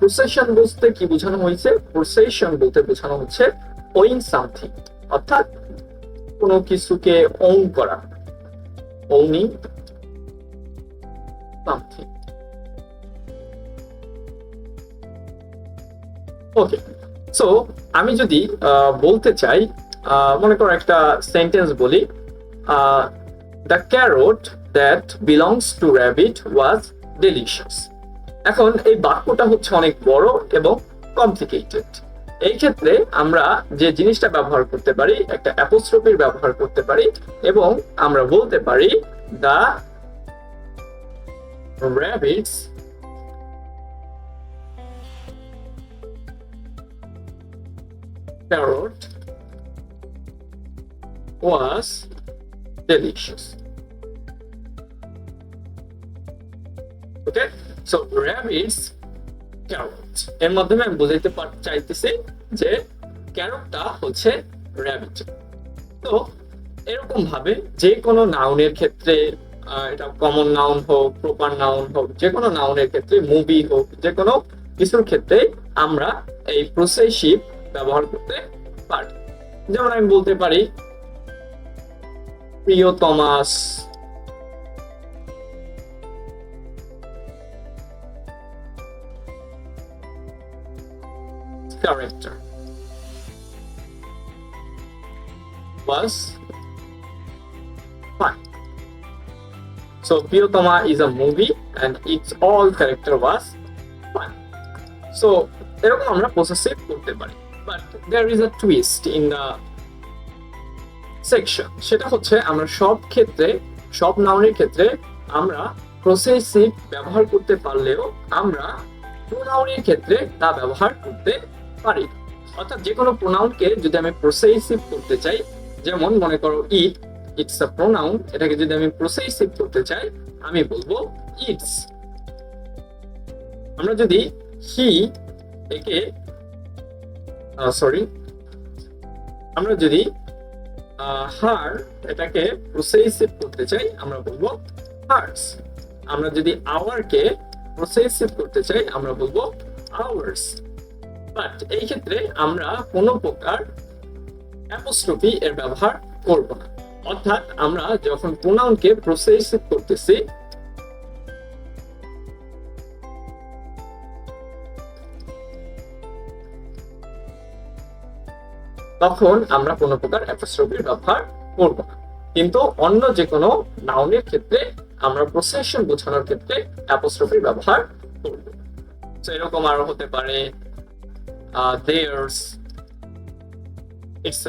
Procession বলতে কি বোঝানো হয়েছে? প্রসেশন বলতে বোঝানো হচ্ছে ওইং সামথিং, অর্থাৎ কোনো কিছুকে ওন করা, owning something. ওকে, সো আমি যদি বলতে চাই, মনে করো একটা সেন্টেন্স বলি, the carrot that belongs to rabbit was delicious. এখন এই বাক্যটা হচ্ছে অনেক বড় এবং কমপ্লিকেটেড। এই ক্ষেত্রে আমরা যে জিনিসটা ব্যবহার করতে পারি, একটা অ্যাপোস্ট্রফির ব্যবহার করতে পারি এবং আমরা বলতে পারি the rabbits carrot was delicious. Okay, so rabbits carrot এর মাধ্যমে আমি বোঝাইতে চাইতেছি যে ক্যারটটা হচ্ছে র্যাবিট। তো এরকম ভাবে যে কোনো নাউনের ক্ষেত্রে, এটা কমন নাউন হোক, প্রপার নাউন হোক, যে কোনো নাউনের ক্ষেত্রে, মুভি হোক, যে কোনো কিছুর ক্ষেত্রে আমরা এই প্রসেসিভ ব্যবহার করতে পারি। যেমন আমি বলতে পারি প্রিয়তমাস character was fine. So Priyotama is a movie and its all character was fun. So এরকম আমরা possessive করতে পারি, but there is a twist in the section. সেটা হচ্ছে আমরা সব ক্ষেত্রে, সব নাউনের ক্ষেত্রে আমরা possessive ব্যবহার করতে পারলেও আমরা প্রোনাউনের ক্ষেত্রে তা ব্যবহার করতে পারি। অর্থাৎ যে কোনো প্রোনাউনকে যদি আমি possessive করতে চাই, যেমন মনে করো ইট, ইটস আ প্রোনাউন, এটাকে যদি আমি possessive করতে চাই আমি বলবো ইটস। আমরা যদি হি একে আমরা যদি হার এটাকে possessive করতে চাই আমরা বলবো হার্স। আমরা যদি আওয়ার কে possessive করতে চাই আমরা বলবো আওয়ার্স। বাট এই ক্ষেত্রে আমরা কোনো প্রকার অ্যাপোস্ট্রফি এর ব্যবহার করব না। অর্থাৎ আমরা যখন প্রোনাউনকে possessive করতেছি তখন আমরা কোনো প্রকার অ্যাপোস্ট্রফির ব্যবহার করব না। কিন্তু অন্য যে কোনো নাউনের ক্ষেত্রে আমরা প্রসেশন বোঝানোর ক্ষেত্রে অ্যাপোস্ট্রফির ব্যবহার করব। সো এরকম আরো হতে পারে theirs, etc.